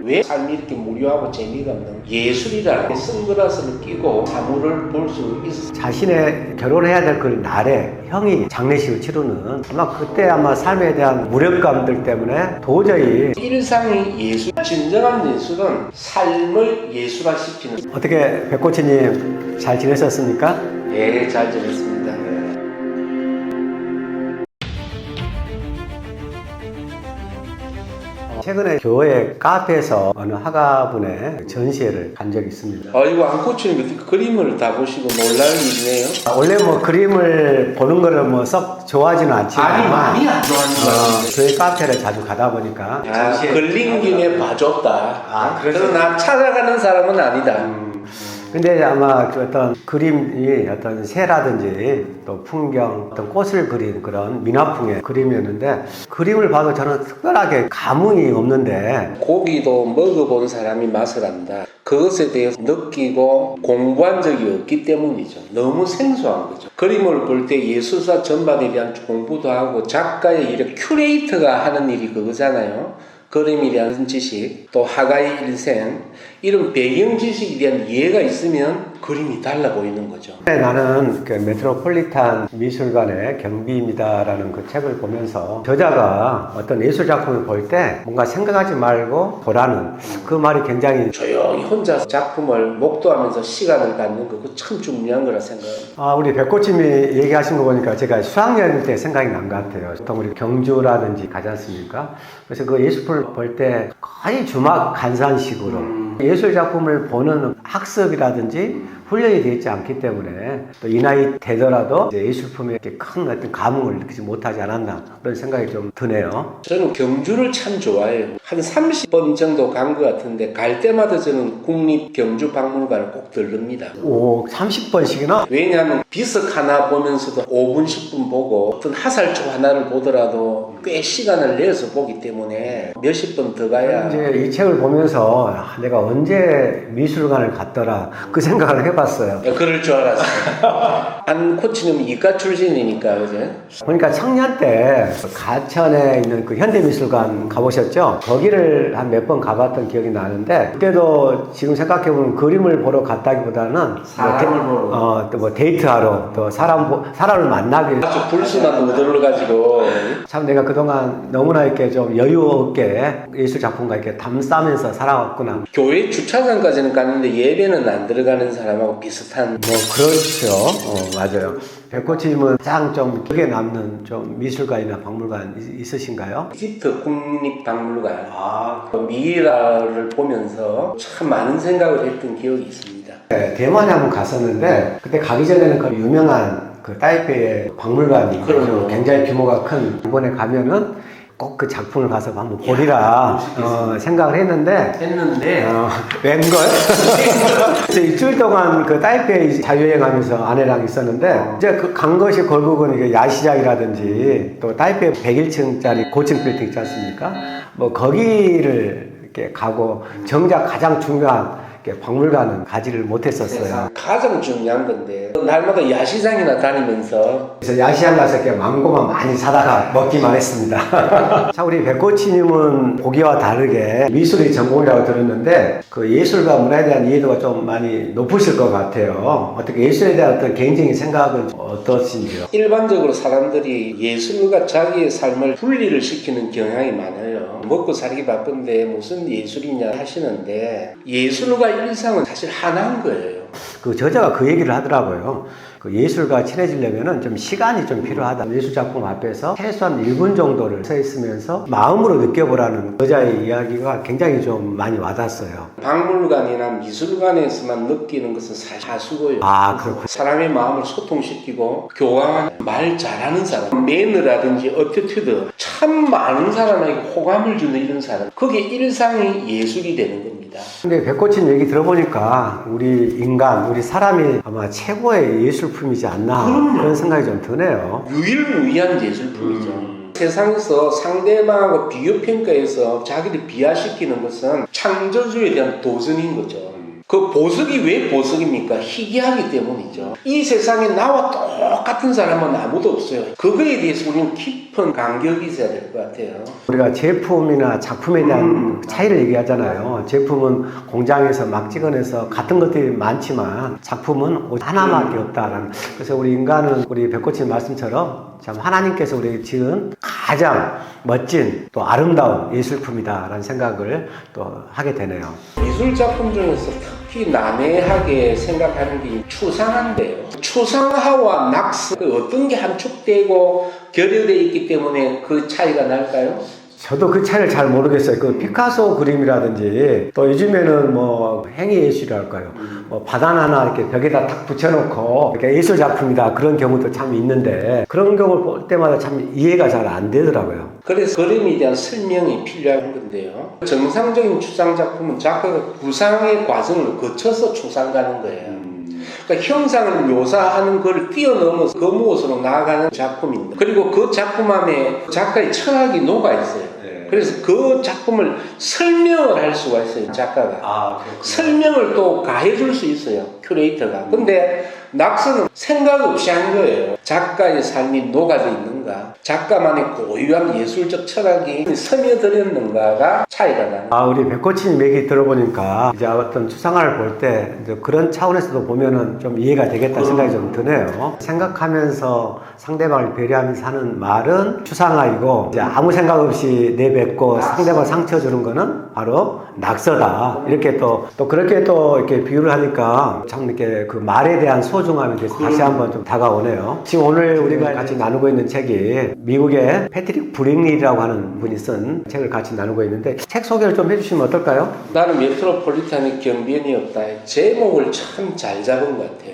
왜 삶이 이렇게 무료하고 재미가 없는 예술이라는 선글라스를 끼고 사물을 볼 수 있어. 자신의 결혼해야 될 그 날에 형이 장례식을 치르는 아마 그때 아마 삶에 대한 무력감들 때문에 도저히 일상이 예술, 진정한 예술은 삶을 예술화시키는. 어떻게 백코치님 잘 지내셨습니까? 네, 잘 지냈습니다. 최근에 교회 카페에서 어느 화가분의 전시회를 간 적이 있습니다. 이거 안코치님 그림을 다 보시고 놀랄 일이네요. 원래 뭐 그림을 보는 거를 뭐 썩 좋아하지는 않지만 많이 안 좋아하는 거예요. 교회 카페를 자주 가다 보니까 걸린 김에 봐줬다. 그래서 나 찾아가는 사람은 아니다. 근데 아마 그 어떤 그림이 어떤 새라든지 또 풍경, 어떤 꽃을 그린 그런 민화풍의 그림이었는데 그림을 봐도 저는 특별하게 감흥이 없는데 고기도 먹어본 사람이 맛을 안다. 그것에 대해서 느끼고 공부한 적이 없기 때문이죠. 너무 생소한 거죠. 그림을 볼 때 예술사 전반에 대한 공부도 하고 작가의 일을 큐레이터가 하는 일이 그거잖아요. 그림이라는 지식, 또 화가의 일생, 이런 배경 지식에 대한 이해가 있으면 그림이 달라 보이는 거죠. 나는 그 메트로폴리탄 미술관의 경비입니다라는 그 책을 보면서 저자가 어떤 예술 작품을 볼 때 뭔가 생각하지 말고 보라는 그 말이 굉장히 조용히 혼자 작품을 목도하면서 시간을 갖는 거, 그거 참 중요한 거라 생각합니다. 우리 백코치님이 얘기하신 거 보니까 제가 수학여행 때 생각이 난 것 같아요. 보통 우리 경주라든지 가지 않습니까? 그래서 그 예술품을 볼 때 거의 주막 간산식으로 예술 작품을 보는 학습이라든지 훈련이 되어 있지 않기 때문에 또 이 나이 되더라도 이제 예술품에 이렇게 큰 어떤 감흥을 느끼지 못하지 않았나 그런 생각이 좀 드네요. 저는 경주를 참 좋아해요. 한 30번 정도 간 것 같은데 갈 때마다 저는 국립경주박물관을 꼭 들릅니다. 오, 30번씩이나? 왜냐하면 비석 하나 보면서도 5분, 10분 보고 어떤 화살초 하나를 보더라도 꽤 시간을 내서 보기 때문에 몇십 번 더 가야. 이제 이 책을 보면서 내가 언제 미술관을 갔더라 그 생각을 해봤어요. 그럴 줄 알았어요. 한 코치님은 이과 출신이니까, 그죠? 그러니까 청년 때 가천에 있는 그 현대미술관 가보셨죠? 거기를 한 몇 번 가봤던 기억이 나는데 그때도 지금 생각해보면 그림을 보러 갔다기보다는 뭐 데이트하러 또 사람을 만나기 위해서 아주 불순한 의도를 가지고. 참 내가 그동안 너무나 이렇게 좀 여유 없게 예술 작품과 이렇게 담싸면서 살아왔구나. 교회 주차장까지는 갔는데 예배는 안 들어가는 사람하고 비슷한. 뭐 그렇죠. 맞아요. 백코치님은 가장 좀 기억에 남는 좀 미술관이나 박물관 있으신가요? 이집트 국립박물관. 미이라를 보면서 참 많은 생각을 했던 기억이 있습니다. 네, 대만에 한번 갔었는데 그때 가기 전에는 그 유명한 그 타이페이의 박물관이 굉장히 규모가 큰 이번에 가면은 꼭 그 작품을 가서 한번 보리라 생각을 했는데 웬걸? 이제 일주일 동안 그 타이페이 자유여행하면서 아내랑 있었는데 이제 그 간 것이 결국은 이게 야시장이라든지 또 타이페이 101층짜리 고층 빌딩 있지 않습니까? 뭐 거기를 이렇게 가고 정작 가장 중요한 박물관은 가지를 못했었어요. 가장 중요한 건데 날마다 야시장이나 다니면서 그래서 야시장 가서 이렇게 망고만 많이 사다가 먹기만 했습니다. 자, 우리 백코치님은 보기와 다르게 미술이 전공이라고 들었는데 그 예술과 문화에 대한 이해도가 좀 많이 높으실 것 같아요. 어떻게 예술에 대한 어떤 개인적인 생각은 어떠신지요? 일반적으로 사람들이 예술과 자기의 삶을 분리를 시키는 경향이 많아요. 먹고 살기 바쁜데 무슨 예술이냐 하시는데 예술과 일상은 사실 하나인 거예요. 그 저자가 그 얘기를 하더라고요. 그 예술과 친해지려면은 좀 시간이 좀 필요하다. 예술 작품 앞에서 최소한 1분 정도를 서 있으면서 마음으로 느껴보라는 저자의 이야기가 굉장히 좀 많이 와닿았어요. 박물관이나 미술관에서만 느끼는 것은 사실 하수고요. 그렇군요. 사람의 마음을 소통시키고 교감하는 말 잘하는 사람, 매너라든지 어티튜드 참 많은 사람에게 호감을 주는 이런 사람, 그게 일상이 예술이 되는 겁니다. 근데 백코치님 얘기 들어보니까 우리 인간, 우리 사람이 아마 최고의 예술품이지 않나 그런 생각이 좀 드네요. 유일무이한 예술품이죠. 세상에서 상대방하고 비교평가해서 자기를 비하시키는 것은 창조주에 대한 도전인 거죠. 그 보석이 왜 보석입니까? 희귀하기 때문이죠. 이 세상에 나와 똑같은 사람은 아무도 없어요. 그거에 대해서 우리는 깊은 간격이 있어야 될 것 같아요. 우리가 제품이나 작품에 대한 차이를 얘기하잖아요. 제품은 공장에서 막 찍어내서 같은 것들이 많지만 작품은 오직 하나밖에 없다라는. 그래서 우리 인간은 우리 백호님 말씀처럼 참 하나님께서 우리에게 지은 가장 멋진 또 아름다운 예술품이다라는 생각을 또 하게 되네요. 미술 작품 중에서 특히 난해하게 생각하는 게 추상화인데요. 추상화와 낙서 어떤 게 함축되고 결여되어 있기 때문에 그 차이가 날까요? 저도 그 차이를 잘 모르겠어요. 그 피카소 그림이라든지 또 요즘에는 뭐 행위 예술이랄까요. 뭐 바나나 이렇게 벽에다 탁 붙여놓고 이렇게 예술 작품이다 그런 경우도 참 있는데 그런 경우를 볼 때마다 참 이해가 잘 안 되더라고요. 그래서 그림에 대한 설명이 필요한 건데요. 정상적인 추상 작품은 작가가 구상의 과정을 거쳐서 추상가는 거예요. 그러니까 형상을 묘사하는 걸 뛰어넘어서 그 무엇으로 나아가는 작품입니다. 그리고 그 작품 안에 작가의 철학이 녹아 있어요. 그래서 그 작품을 설명을 할 수가 있어요, 작가가. 설명을 또 가해줄 수 있어요, 큐레이터가. 근데 낙서는 생각 없이 한 거예요. 작가의 삶이 녹아져 있는가, 작가만의 고유한 예술적 철학이 스며들었는가가 차이가 나는. 우리 백호치님 얘기 들어보니까 이제 어떤 추상화를 볼 때 그런 차원에서도 보면은 좀 이해가 되겠다 생각이 좀 드네요. 생각하면서 상대방을 배려하면서 하는 말은 추상화이고 이제 아무 생각 없이 내뱉고 상대방 상처 주는 거는 바로 낙서다. 이렇게 또 그렇게 또 이렇게 비유를 하니까 참 이렇게 그 말에 대한 소중함에 대해서 다시 한번 좀 다가오네요. 지금 오늘 우리가 같이 나누고 있는 책이 미국의 패트릭 브링리라고 하는 분이 쓴 책을 같이 나누고 있는데 책 소개를 좀 해주시면 어떨까요? 나는 메트로폴리탄의 경비원이 없다. 제목을 참 잘 잡은 것 같아요.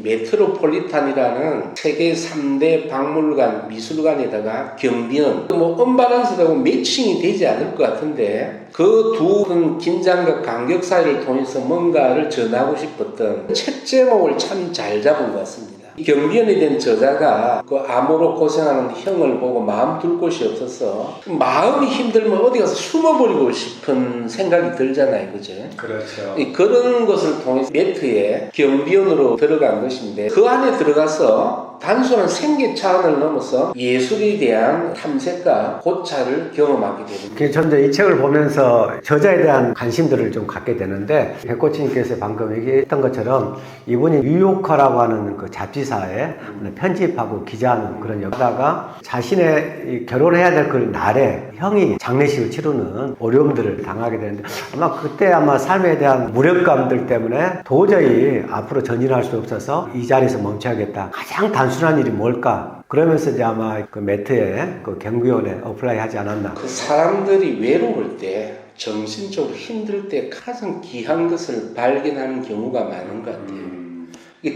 메트로폴리탄이라는 세계 3대 박물관, 미술관에다가 경비원, 뭐 언밸런스하고 매칭이 되지 않을 것 같은데 그 두 긴장과 간격 사이를 통해서 뭔가를 전하고 싶었던 책 제목을 참 잘 잡은 것 같습니다. 경비원이 된 저자가 그 암으로 고생하는 형을 보고 마음 둘 곳이 없어서 마음이 힘들면 어디 가서 숨어버리고 싶은 생각이 들잖아요, 그죠? 그렇죠. 그런 것을 통해서 매트에 경비원으로 들어간 것인데 그 안에 들어가서 단순한 생계 차원을 넘어서 예술에 대한 탐색과 고찰을 경험하게 됩니다. 저는 이 책을 보면서 저자에 대한 관심들을 좀 갖게 되는데 백호치님께서 방금 얘기했던 것처럼 이분이 뉴요커라고 하는 그 잡지사에 편집하고 기자하는 그런 역다가 자신의 결혼해야 될 그 날에 형이 장례식을 치르는 어려움들을 당하게 되는데 아마 그때 삶에 대한 무력감들 때문에 도저히 앞으로 전진할 수 없어서 이 자리에서 멈춰야겠다. 가장 단순한 일이 뭘까? 그러면서 이제 아마 그 매트에 그 경비원에 어플라이 하지 않았나. 그 사람들이 외로울 때, 정신적으로 힘들 때 가장 귀한 것을 발견하는 경우가 많은 것 같아요.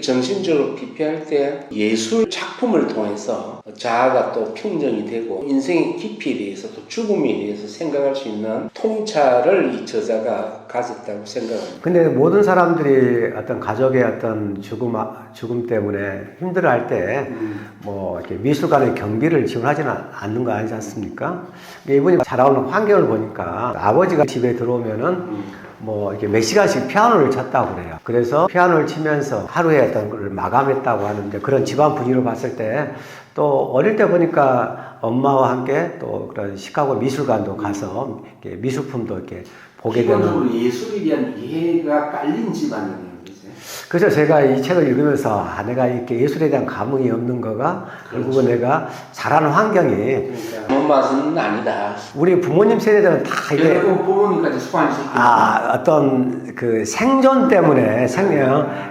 정신적으로 피폐할 때 예술 작품을 통해서 자아가 또 평정이 되고 인생의 깊이에 대해서 또 죽음에 대해서 생각할 수 있는 통찰을 이 저자가 가졌다고 생각합니다. 근데 모든 사람들이 어떤 가족의 어떤 죽음 때문에 힘들어할 때 뭐 이렇게 미술관의 경비를 지원하지는 않는 거 아니지 않습니까? 이분이 자라오는 환경을 보니까 아버지가 집에 들어오면은 뭐 이렇게 몇 시간씩 피아노를 쳤다고 그래요. 그래서 피아노를 치면서 하루에 어떤 걸 마감했다고 하는데 그런 집안 분위기로 봤을 때 또 어릴 때 보니까 엄마와 함께 또 그런 시카고 미술관도 가서 이렇게 미술품도 이렇게 보게 되는. 기본적으로 예술에 대한 이해가 깔린 집안이에요. 그래서 제가 이 책을 읽으면서 내가 이렇게 예술에 대한 감흥이 없는 거가 결국은 내가 자라는 환경이 그러니까 맛은 아니다. 우리 부모님 세대들은 다 이게 부모님까지 소환시키고 어떤 그 생존 때문에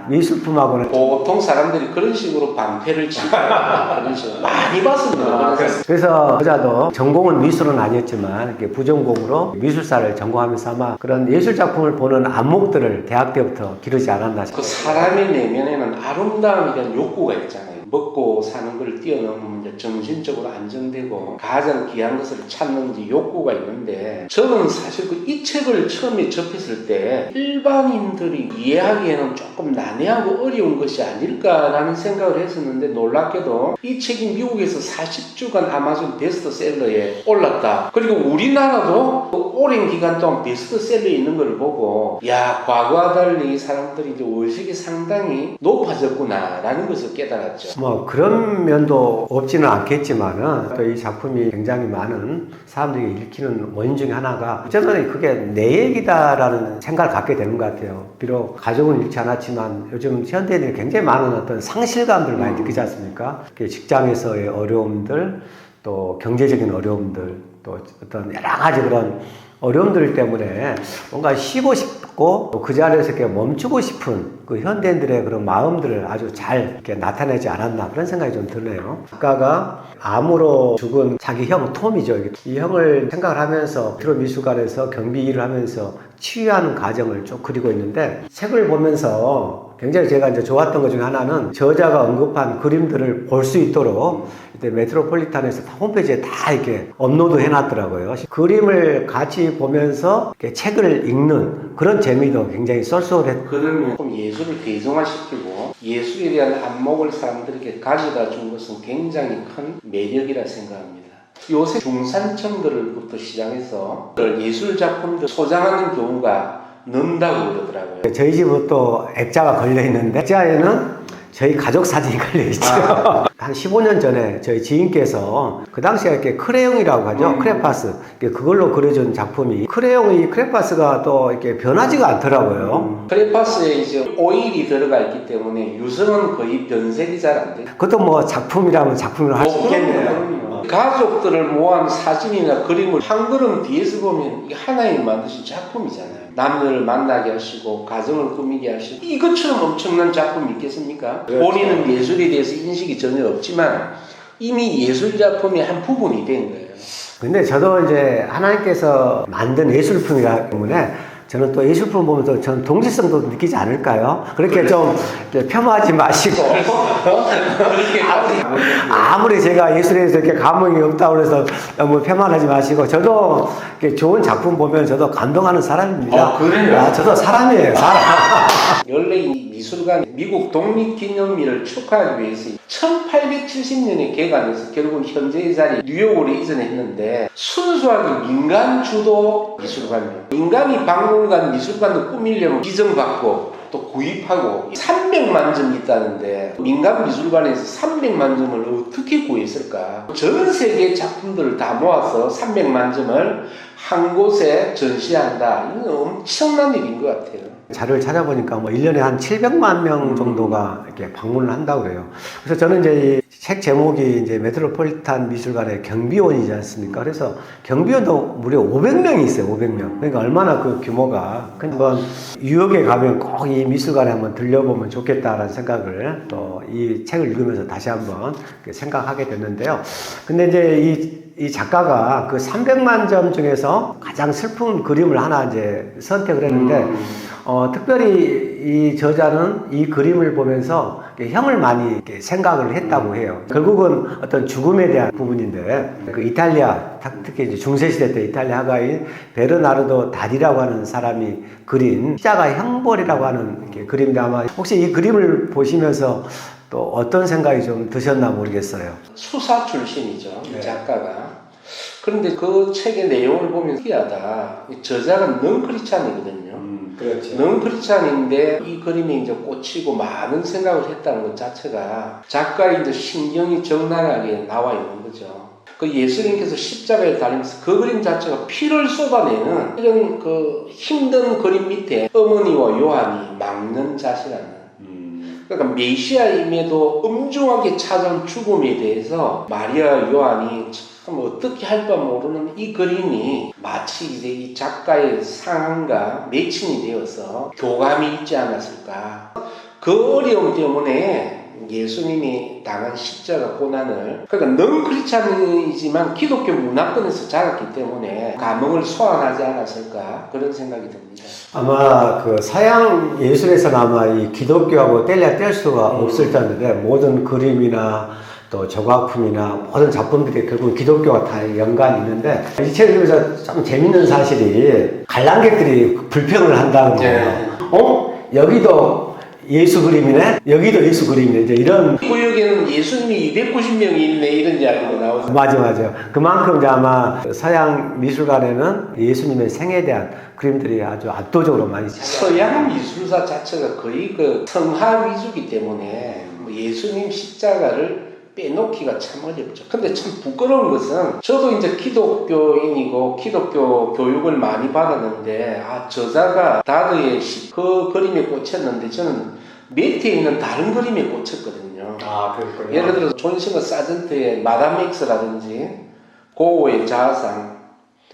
미술품하고는 보통 사람들이 그런 식으로 방패를 치고 그런 식으로 많이 봤습니다. 그래서 저자도 전공은 미술은 아니었지만 이렇게 부전공으로 미술사를 전공하면서 아마 그런 예술 작품을 보는 안목들을 대학 때부터 기르지 않았나 싶어요. 그 사람의 내면에는 아름다움에 대한 욕구가 있잖아요. 먹고 사는 걸 뛰어넘으면 이제 정신적으로 안정되고 가장 귀한 것을 찾는 욕구가 있는데 저는 사실 이 책을 처음에 접했을 때 일반인들이 이해하기에는 조금 난해하고 어려운 것이 아닐까라는 생각을 했었는데 놀랍게도 이 책이 미국에서 40주간 아마존 베스트셀러에 올랐다. 그리고 우리나라도 오랜 기간 동안 베스트셀러에 있는 걸 보고 야, 과거와 달리 사람들이 이제 의식이 상당히 높아졌구나라는 것을 깨달았죠. 뭐 그런 면도 없지는 않겠지만은 또 이 작품이 굉장히 많은 사람들이 읽히는 원인 중에 하나가 어쩌면 그게 내 얘기다라는 생각을 갖게 되는 것 같아요. 비록 가족은 잃지 않았지만 요즘 현대인들이 굉장히 많은 어떤 상실감들을 많이 느끼지 않습니까? 직장에서의 어려움들, 또 경제적인 어려움들, 또 어떤 여러 가지 그런 어려움들 때문에 뭔가 쉬고 싶고 그 자리에서 이렇게 멈추고 싶은 그 현대인들의 그런 마음들을 아주 잘 이렇게 나타내지 않았나 그런 생각이 좀 드네요. 작가가 암으로 죽은 자기 형 톰이죠. 이 형을 생각을 하면서 트로 미술관에서 경비 일을 하면서 치유하는 과정을 쭉 그리고 있는데 책을 보면서 굉장히 제가 이제 좋았던 것 중에 하나는 저자가 언급한 그림들을 볼 수 있도록 이때 메트로폴리탄에서 홈페이지에 다 이렇게 업로드 해놨더라고요. 그림을 같이 보면서 이렇게 책을 읽는 그런 재미도 굉장히 쏠쏠했. 그러면 예술을 대중화시키고 예술에 대한 안목을 사람들에게 가져다 준 것은 굉장히 큰 매력이라 생각합니다. 요새 중산층들부터 시작해서 예술 작품들 소장하는 경우가 는다고 그러더라고요. 저희 집은 또 액자가 걸려 있는데 액자에는 저희 가족 사진이 걸려 있죠. 한 15년 전에 저희 지인께서 그 당시에 이렇게 크레용이라고 하죠. 크레파스. 그걸로 그려준 작품이 크레용이 크레파스가 또 이렇게 변하지가 않더라고요. 크레파스에 이제 오일이 들어가 있기 때문에 유성은 거의 변색이 잘 안 돼요. 그것도 뭐 작품이라면 작품을 할 수 있겠네요. 가족들을 모한 사진이나 그림을 한 걸음 뒤에서 보면 이게 하나님 만드신 작품이잖아요. 남들을 만나게 하시고 가정을 꾸미게 하시고 이것처럼 엄청난 작품이 있겠습니까? 그렇죠. 본인은 예술에 대해서 인식이 전혀 없지만 이미 예술 작품의 한 부분이 된 거예요. 근데 저도 이제 하나님께서 만든 예술품이기 때문에 저는 또 예술품 보면서 저는 동질성도 느끼지 않을까요? 그렇게 좀 폄하하지 마시고 아무리 제가 예술에서 이렇게 감흥이 없다고 해서 너무 폄하하지 마시고 저도 이렇게 좋은 작품 보면 저도 감동하는 사람입니다. 그래요? 저도 사람이에요, 사람. 원래 이 미술관 미국 독립기념일을 축하하기 위해서 1870년에 개관해서 결국 현재의 자리 뉴욕으로 이전했는데 순수하게 민간 주도 미술관이에요. 민간이 박물관, 미술관을 꾸미려면 지정받고 또 구입하고 300만 점이 있다는데 민간 미술관에서 300만 점을 어떻게 구했을까? 전 세계 작품들을 다 모아서 300만 점을 한 곳에 전시한다. 이건 엄청난 일인 것 같아요. 자료를 찾아보니까 뭐 1년에 한 700만 명 정도가 이렇게 방문을 한다고 그래요. 그래서 저는 이제 이 책 제목이 이제 메트로폴리탄 미술관의 경비원이지 않습니까? 그래서 경비원도 무려 500명이 있어요, 500명. 그러니까 얼마나 그 규모가. 한번 뉴욕에 가면 꼭 이 미술관에 한번 들려보면 좋겠다라는 생각을 또 이 책을 읽으면서 다시 한번 생각하게 됐는데요. 근데 이제 이 작가가 그 300만 점 중에서 가장 슬픈 그림을 하나 이제 선택을 했는데, 특별히 이 저자는 이 그림을 보면서 형을 많이 이렇게 생각을 했다고 해요. 결국은 어떤 죽음에 대한 부분인데, 그 이탈리아, 특히 이제 중세시대 때 이탈리아 화가인 베르나르도 다리라고 하는 사람이 그린 십자가 형벌이라고 하는 이렇게 그림인데 아마 혹시 이 그림을 보시면서 또 어떤 생각이 좀 드셨나 모르겠어요. 수사 출신이죠, 네. 이 작가가. 그런데 그 책의 내용을 보면 특이하다. 저자가 넌 크리스찬이거든요. 그렇죠. 넌 크리스찬인데 이 그림에 이제 꽂히고 많은 생각을 했다는 것 자체가 작가의 이제 신경이 적나라하게 나와 있는 거죠. 그 예수님께서 십자가에 달리면서 그 그림 자체가 피를 쏟아내는 이런 그 힘든 그림 밑에 어머니와 요한이 막는 자세라는. 그러니까 메시아임에도 엄중하게 찾아온 죽음에 대해서 마리아 요한이 참 어떻게 할 바 모르는 이 그림이 마치 이제 이 작가의 상황과 매칭이 되어서 교감이 있지 않았을까. 그 어려움 때문에 예수님이 당한 십자가 고난을, 그러니까 넌 크리스찬이지만 기독교 문화권에서 자랐기 때문에 감흥을 소환하지 않았을까 그런 생각이 듭니다. 아마 그 서양 예술에서는 아마 이 기독교하고 뗄래야 뗄 수가 없을 텐데 모든 그림이나 또 조각품이나 모든 작품들이 결국 기독교와 다 연관이 있는데 이 책을 읽으면서 좀 재밌는 사실이 관람객들이 불평을 한다는 거예요. 여기도 예수 그림이네? 여기도 예수 그림이네. 이제 이런. 구역에는 예수님이 290명이 있네. 이런 이야기가 나오죠. 맞아. 그만큼 이제 아마 서양 미술관에는 예수님의 생에 대한 그림들이 아주 압도적으로 많이. 서양 미술사 자체가 거의 그 성화 위주기 때문에 예수님 십자가를 빼놓기가 참 어렵죠. 근데 참 부끄러운 것은 저도 이제 기독교인이고 기독교 교육을 많이 받았는데 저자가 다드의 그 그림에 꽂혔는데 저는 밑에 있는 다른 그림에 꽂혔거든요. 그렇군요. 예를 들어서 존 시머 사전트의 마담 X라든지 고우의 자아상,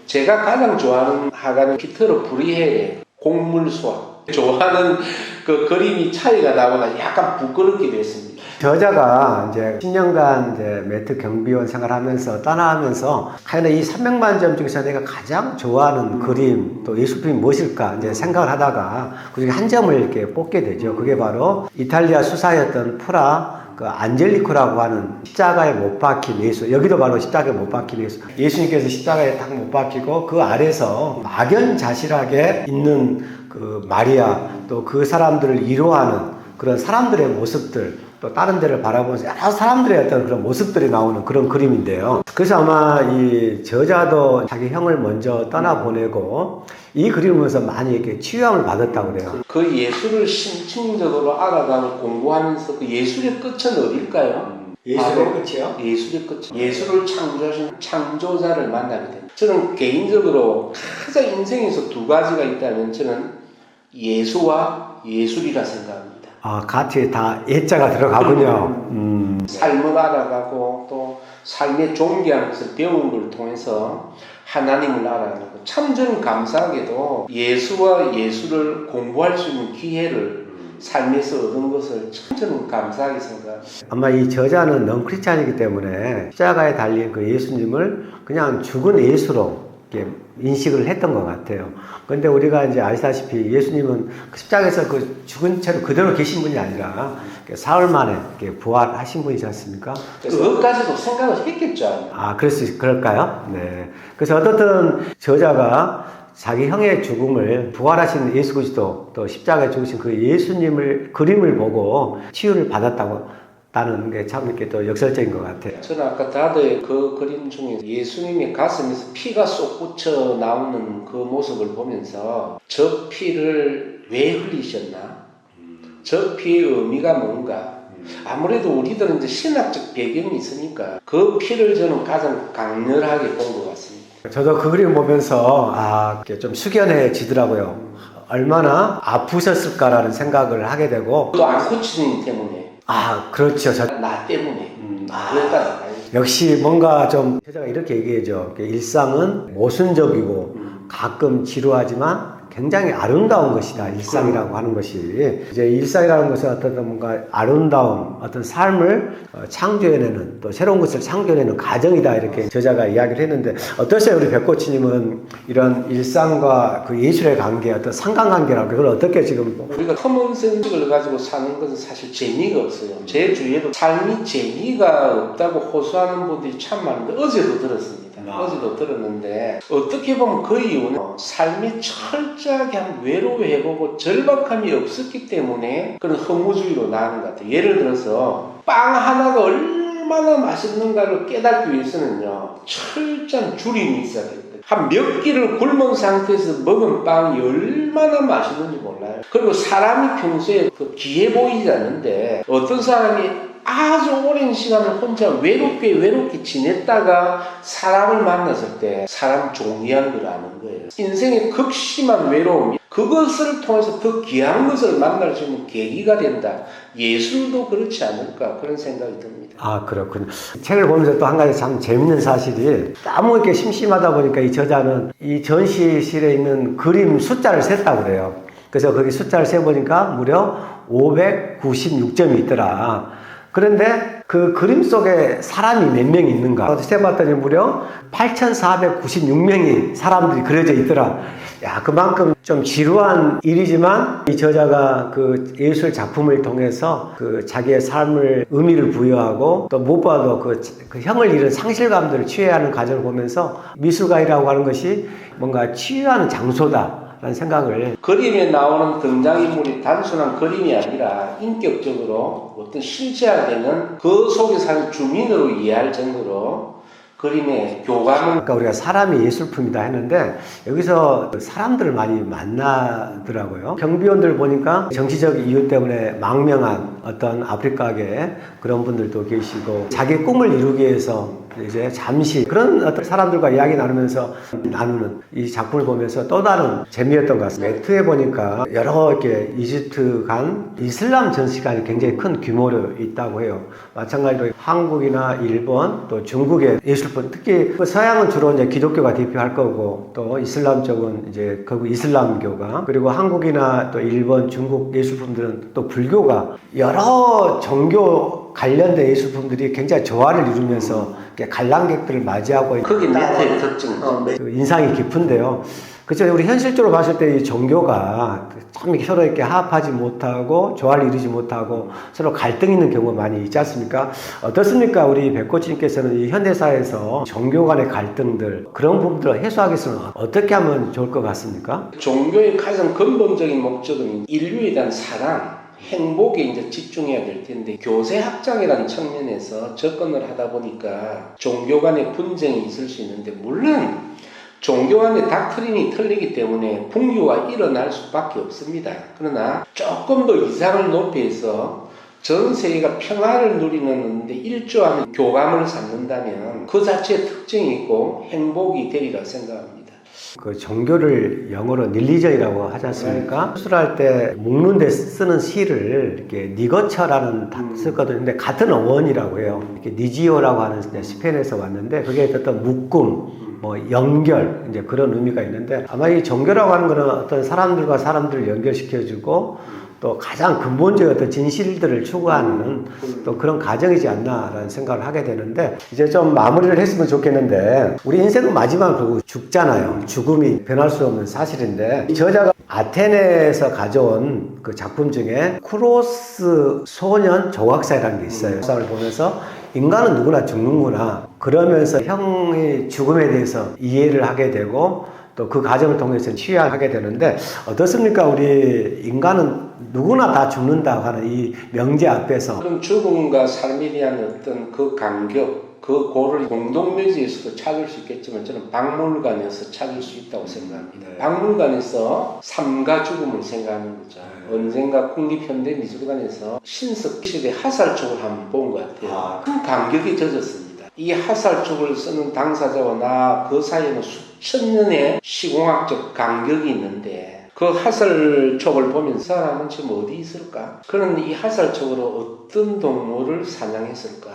제가 가장 좋아하는 화가는 피터르 브리헤의 곡물수학, 좋아하는 그 그림이 차이가 나거나 약간 부끄럽기도 했습니다. 저자가 이제 10년간 이제 매트 경비원 생활하면서 떠나면서 과연 이 300만 점 중에서 내가 가장 좋아하는 그림 또 예술품이 무엇일까 이제 생각을 하다가 그중에 한 점을 이렇게 뽑게 되죠. 그게 바로 이탈리아 수사였던 프라 그 안젤리코라고 하는 십자가에 못 박힌 예수, 여기도 바로 십자가에 못 박힌 예수. 예수님께서 십자가에 딱 못 박히고 그 아래서 막연자실하게 있는 그 마리아 또 그 사람들을 위로하는 그런 사람들의 모습들 또 다른 데를 바라보면서 여러 사람들의 어떤 그런 모습들이 나오는 그런 그림인데요. 그래서 아마 이 저자도 자기 형을 먼저 떠나보내고 이 그림을 보면서 많이 이렇게 치유함을 받았다고 그래요. 그 예술을 심층적으로 알아가고 공부하면서 그 예술의 끝은 어딜까요? 예술의 끝이요? 예술의 끝. 예술을 창조하신 창조자를 만나게 됩니다. 저는 개인적으로 가장 인생에서 두 가지가 있다면 저는 예수와 예술이라 생각합니다. 같이 다 예자가 들어가군요. 삶을 알아가고 또 삶의 존귀한 것을 배우는 걸 통해서 하나님을 알아가고 참 저는 감사하게도 예수와 예술을 공부할 수 있는 기회를 삶에서 얻은 것을 참 저는 감사하게 생각합니다. 아마 이 저자는 넌크리스찬이기 때문에 십자가에 달린 그 예수님을 그냥 죽은 예수로 이렇게 인식을 했던 것 같아요. 그런데 우리가 이제 아시다시피 예수님은 십자가에서 그 죽은 채로 그대로 계신 분이 아니라 사흘 만에 이렇게 부활하신 분이지 않습니까? 그것까지도 생각을 했겠죠. 그럴까요? 네. 그래서 어떻든 저자가 자기 형의 죽음을 부활하신 예수 그리스도 또 십자가에 죽으신 그 예수님을 그림을 보고 치유를 받았다고 나는 게 참 이렇게 또 역설적인 것 같아요. 저는 아까 다드의 그 그림 중에 예수님의 가슴에서 피가 쏟구쳐 나오는 그 모습을 보면서 저 피를 왜 흘리셨나? 저 피의 의미가 뭔가? 아무래도 우리들은 이제 신학적 배경이 있으니까 그 피를 저는 가장 강렬하게 본 것 같습니다. 저도 그 그림 보면서 좀 숙연해지더라고요. 얼마나 아프셨을까라는 생각을 하게 되고 또 안 고치는 일 때문에. 그렇죠. 나 때문에. 그러니까 역시 뭔가 좀 저자가 이렇게 얘기해죠. 일상은 모순적이고 가끔 지루하지만 굉장히 아름다운 것이다. 일상이라고 하는 것이. 이제 일상이라는 것은 어떤 뭔가 아름다운 어떤 삶을 창조해내는 또 새로운 것을 창조해내는 과정이다. 이렇게 저자가 이야기를 했는데 어떠세요? 우리 백코치님은 이런 일상과 그 예술의 관계, 어떤 상관관계라고 그걸 어떻게 지금. 우리가 커먼센스를 가지고 사는 것은 사실 재미가 없어요. 제 주위에도 삶이 재미가 없다고 호소하는 분들이 참 많은데 어제도 들었습니다. 어제도 들었는데 어떻게 보면 그 이유는 삶이 철저하게 한 외로워해보고 절박함이 없었기 때문에 그런 허무주의로 나가는 것 같아요. 예를 들어서 빵 하나가 얼마나 맛있는가를 깨닫기 위해서는요 철저한 줄임이 있어야 돼요. 한 몇 끼를 굶은 상태에서 먹은 빵이 얼마나 맛있는지 몰라요. 그리고 사람이 평소에 귀해 보이지 않는데 어떤 사람이 아주 오랜 시간을 혼자 외롭게 지냈다가 사람을 만났을 때 사람 종이한 걸 아는 거예요. 인생의 극심한 외로움, 그것을 통해서 더 귀한 것을 만날 수 있는 계기가 된다. 예술도 그렇지 않을까 그런 생각이 듭니다. 그렇군요. 책을 보면서 또 한 가지 참 재밌는 사실이 너무 이렇게 심심하다 보니까 이 저자는 이 전시실에 있는 그림 숫자를 셌다고 그래요. 그래서 거기 숫자를 세보니까 무려 596점이 있더라. 그런데 그 그림 속에 사람이 몇 명 있는가 세봤더니 무려 8,496명이 사람들이 그려져 있더라. 그만큼 좀 지루한 일이지만 이 저자가 그 예술 작품을 통해서 그 자기의 삶을 의미를 부여하고 또 무엇보다도 그 형을 잃은 상실감들을 치유하는 과정을 보면서 미술가이라고 하는 것이 뭔가 치유하는 장소다. 라는 생각을. 그림에 나오는 등장인물이 단순한 그림이 아니라 인격적으로 어떤 실체화되는 그 속에 사는 주민으로 이해할 정도로 그림의 교감은. 아까 우리가 사람이 예술품이다 했는데 여기서 사람들을 많이 만나더라고요. 경비원들 보니까 정치적 이유 때문에 망명한 어떤 아프리카계 그런 분들도 계시고 자기 꿈을 이루기 위해서 이제 잠시 그런 어떤 사람들과 이야기 나누면서 나누는 이 작품을 보면서 또 다른 재미였던 것 같습니다. 매트에 보니까 여러 이렇게 이집트 간 이슬람 전시관이 굉장히 큰 규모로 있다고 해요. 마찬가지로 한국이나 일본 또 중국의 예술품, 특히 서양은 주로 이제 기독교가 대표할 거고 또 이슬람 쪽은 이제 그 이슬람교가, 그리고 한국이나 또 일본, 중국 예술품들은 또 불교가, 여러 종교 관련된 예술품들이 굉장히 조화를 이루면서 관람객들을 맞이하고 그게 매트의 특징이죠. 그 인상이 깊은데요. 그렇죠. 우리 현실적으로 봤을 때 이 종교가 참 서로 이렇게 합하지 못하고 조화를 이루지 못하고 서로 갈등 있는 경우가 많이 있지 않습니까? 어떻습니까? 우리 백코치님께서는 이 현대사에서 종교 간의 갈등들, 그런 부분들을 해소하기 위해서는 어떻게 하면 좋을 것 같습니까? 종교의 가장 근본적인 목적은 인류에 대한 사랑, 행복에 이제 집중해야 될 텐데, 교세학장이라는 측면에서 접근을 하다 보니까 종교 간의 분쟁이 있을 수 있는데, 물론 종교 간의 닥트린이 틀리기 때문에 분교가 일어날 수밖에 없습니다. 그러나 조금 더 이상을 높여서 전 세계가 평화를 누리는 데 일조하는 교감을 삼는다면 그 자체의 특징이 있고 행복이 되리라 생각합니다. 그 종교를 영어로 릴리전이라고 하지 않습니까? 수술할 때 묶는 데 쓰는 시를 이렇게 니거처라는 단어 쓰거든요. 근데 같은 어원이라고 해요. 이렇게 니지오라고 하는 스페인에서 왔는데, 그게 어떤 묶음, 뭐 연결, 이제 그런 의미가 있는데, 아마 이 종교라고 하는 거는 어떤 사람들과 사람들을 연결시켜주고 또 가장 근본적인 어떤 진실들을 추구하는 또 그런 과정이지 않나라는 생각을 하게 되는데, 이제 좀 마무리를 했으면 좋겠는데, 우리 인생은 마지막으로 죽잖아요. 죽음이 변할 수 없는 사실인데, 저자가 아테네에서 가져온 그 작품 중에 크로스 소년 조각사라는 게 있어요. 그 사람을 보면서 인간은 누구나 죽는구나, 그러면서 형의 죽음에 대해서 이해를 하게 되고 또 그 과정을 통해서 치유하게 되는데, 어떻습니까? 우리 인간은 누구나 다 죽는다고 하는 이 명제 앞에서 그럼 죽음과 삶에 대한 어떤 그 간격, 그 고를 공동묘지에서도 찾을 수 있겠지만, 저는 박물관에서 찾을 수 있다고 생각합니다. 박물관에서 삶과 죽음을 생각하는 거죠. 언젠가 국립현대미술관에서 신석시대 하살촉을 한번 본 것 같아요. 큰 감격이 젖었습니다. 이 하살촉을 쓰는 당사자와 나 그 사이에는 수천 년의 시공학적 간격이 있는데, 그 하살촉을 보면서 사람은 지금 어디 있을까? 그는 이 하살촉으로 어떤 동물을 사냥했을까?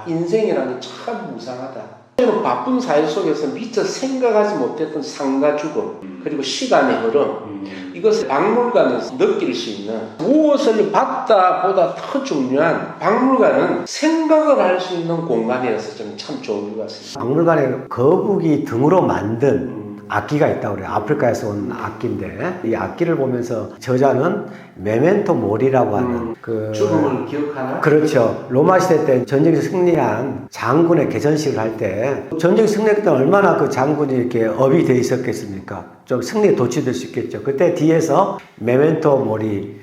인생이라는 게 참 무상하다. 저는 바쁜 사회 속에서 미처 생각하지 못했던 삶과 죽음, 그리고 시간의 흐름, 이것을 박물관에서 느낄 수 있는, 무엇을 봤다 보다 더 중요한, 박물관은 생각을 할 수 있는 공간이어서 저는 참 좋은 것 같습니다. 박물관에 거북이 등으로 만든 악기가 있다고 그래요. 아프리카에서 온 악기인데, 이 악기를 보면서 저자는 메멘토 모리라고 하는 죽음을 기억하나? 그렇죠. 로마 시대 때 전쟁에서 승리한 장군의 개전식을 할 때, 전쟁 승리할 때 얼마나 그 장군이 이렇게 업이 돼 있었겠습니까? 좀 승리에 도취될 수 있겠죠. 그때 뒤에서 메멘토 모리,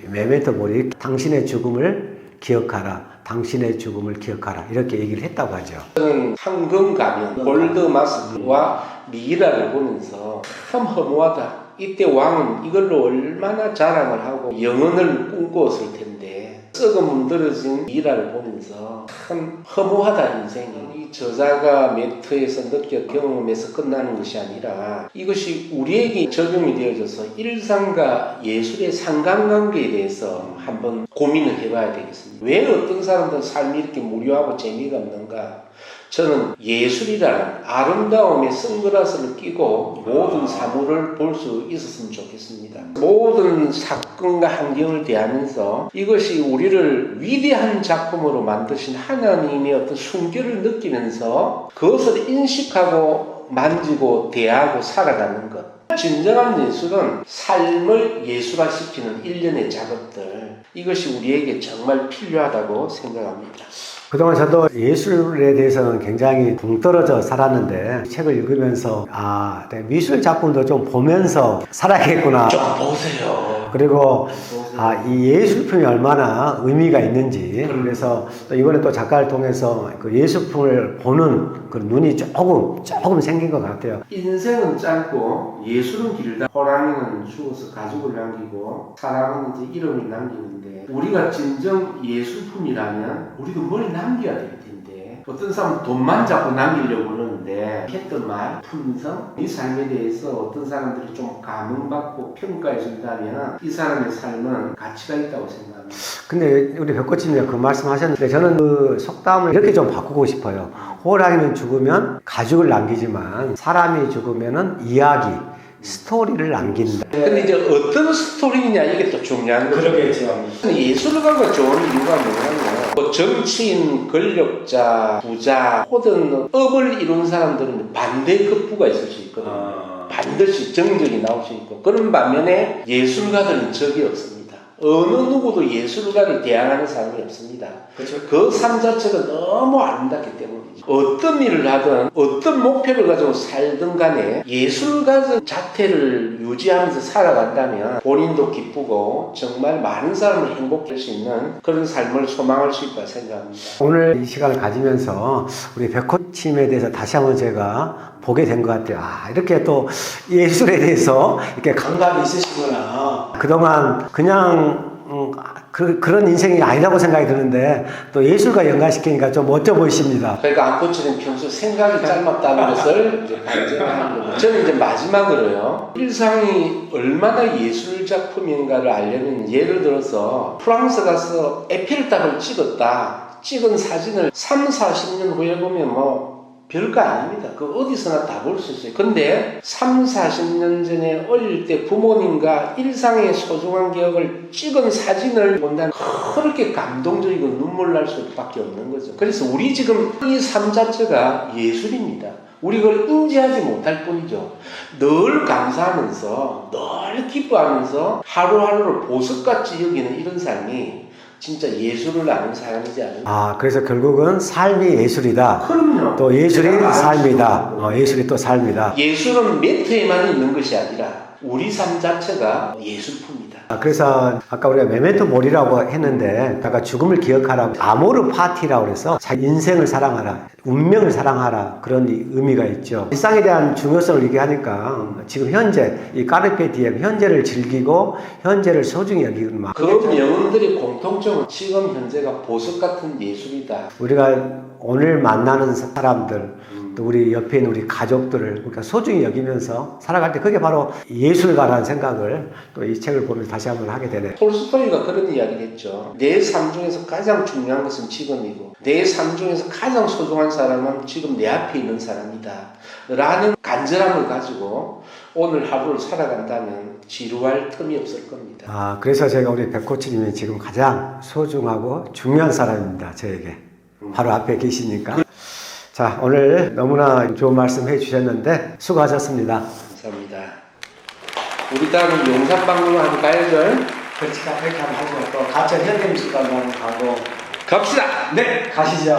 당신의 죽음을 기억하라, 당신의 죽음을 기억하라, 이렇게 얘기를 했다고 하죠. 저는 황금 가면, 골드 마스크와 미이라를 보면서 참 허무하다. 이때 왕은 이걸로 얼마나 자랑을 하고 영혼을 꿈꾸었을 텐데, 썩어 문드러진 미이라를 보면서 참 허무하다, 인생이. 이 저자가 매트에서 느껴 경험에서 끝나는 것이 아니라, 이것이 우리에게 적용이 되어져서 일상과 예술의 상관관계에 대해서 한번 고민을 해봐야 되겠습니다. 왜 어떤 사람들은 삶이 이렇게 무료하고 재미가 없는가? 저는 예술이라는 아름다움의 선글라스를 끼고 모든 사물을 볼 수 있었으면 좋겠습니다. 모든 사건과 환경을 대하면서 이것이 우리를 위대한 작품으로 만드신 하나님의 어떤 순결을 느끼면서 그것을 인식하고 만지고 대하고 살아가는 것. 진정한 예술은 삶을 예술화시키는 일련의 작업들, 이것이 우리에게 정말 필요하다고 생각합니다. 그동안 저도 예술에 대해서는 굉장히 동떨어져 살았는데, 책을 읽으면서 미술 작품도 좀 보면서 살아야겠구나. 좀 보세요. 그리고 이 예술품이 얼마나 의미가 있는지 그래서 또 이번에 또 작가를 통해서 그 예술품을 보는 그 눈이 조금 생긴 것 같아요. 인생은 짧고 예술은 길다. 호랑이는 죽어서 가죽을 남기고 사람은 이제 이름을 남기는데 우리가 진정 예술품이라면 우리도 뭘 남겨야 될 텐데 어떤 사람은 돈만 자꾸 남기려고 그러는데 했던 말, 품성, 이 삶에 대해서 어떤 사람들이 좀 감흥받고 평가해 준다면 이 사람의 삶은 가치가 있다고 생각합니다. 근데 우리 백코치님 그 말씀하셨는데 저는 그 속담을 이렇게 좀 바꾸고 싶어요. 호랑이는 죽으면 가죽을 남기지만 사람이 죽으면은 이야기, 스토리를 남긴다. 근데 이제 어떤 스토리냐 이게 또 중요한 거죠. 그러겠죠. 예술가가 좋은 이유가 뭐냐면 뭐 정치인, 권력자, 부자, 혹은 업을 이룬 사람들은 반대급부가 있을 수 있거든요. 반드시 정적이 나올 수 있고 그런 반면에 예술가들은 적이 없습니다. 어느 누구도 예술가를 대항하는 사람이 없습니다. 그렇죠. 그 삶 자체가 너무 아름답기 때문이죠. 어떤 일을 하든 어떤 목표를 가지고 살든 간에 예술가적 자태를 유지하면서 살아간다면 본인도 기쁘고 정말 많은 사람을 행복할 수 있는 그런 삶을 소망할 수 있다 생각합니다. 오늘 이 시간을 가지면서 우리 백코치님에 대해서 다시 한번 제가 보게 된 것 같아요. 이렇게 또 예술에 대해서 이렇게 감각이 있으시구나. 그동안 그냥 그런 인생이 아니라고 생각이 드는데 또 예술과 연관시키니까 좀 멋져 보이십니다. 그러니까 안코치는 평소 생각이 짧았다는 것을 이제 발견하는 겁니다. 저는 이제 마지막으로요. 일상이 얼마나 예술 작품인가를 알려면 예를 들어서 프랑스 가서 에펠탑을 찍은 사진을 3, 40년 후에 보면 뭐 별거 아닙니다. 그 어디서나 다 볼 수 있어요. 근데 3, 40년 전에 어릴 때 부모님과 일상의 소중한 기억을 찍은 사진을 본다면 그렇게 감동적이고 눈물 날 수밖에 없는 거죠. 그래서 우리 지금 이 삶 자체가 예술입니다. 우리 그걸 인지하지 못할 뿐이죠. 늘 감사하면서 늘 기뻐하면서 하루하루를 보석같이 여기는 이런 삶이 진짜 예술을 아는 사람이지 않을까. 그래서 결국은 삶이 예술이다. 그럼요. 또 예술이 삶이다. 예술이 또 삶이다. 예술은 매트에만 있는 것이 아니라 우리 삶 자체가 예술품이다. 그래서 아까 우리가 메멘토 모리라고 했는데 아까 죽음을 기억하라고 아모르 파티라고 그래서 자기 인생을 사랑하라, 운명을 사랑하라 그런 의미가 있죠. 일상에 대한 중요성을 얘기하니까 지금 현재 이 까르페 디엠 현재를 즐기고 현재를 소중히 여기는 마음. 그 명언들의 공통점은 지금 현재가 보석 같은 예술이다. 우리가 오늘 만나는 사람들 또 우리 옆에 있는 우리 가족들을 그러니까 소중히 여기면서 살아갈 때 그게 바로 예술가라는 생각을 또 이 책을 보면서 다시 한번 하게 되네요. 톨스토이가 그런 이야기를 했죠. 내 삶 중에서 가장 중요한 것은 지금이고 내 삶 중에서 가장 소중한 사람은 지금 내 앞에 있는 사람이다 라는 간절함을 가지고 오늘 하루를 살아간다면 지루할 틈이 없을 겁니다. 그래서 제가 우리 백코치님이 지금 가장 소중하고 중요한 사람입니다. 저에게 바로 앞에 계시니까. 자, 오늘 너무나 좋은 말씀 해주셨는데 수고하셨습니다. 감사합니다. 우리 다음은 용산박물관 한번 가야죠. 그렇지, 그렇게 한번 하고 또 가천 현대미술관도 한번 가고 갑시다. 네, 가시죠.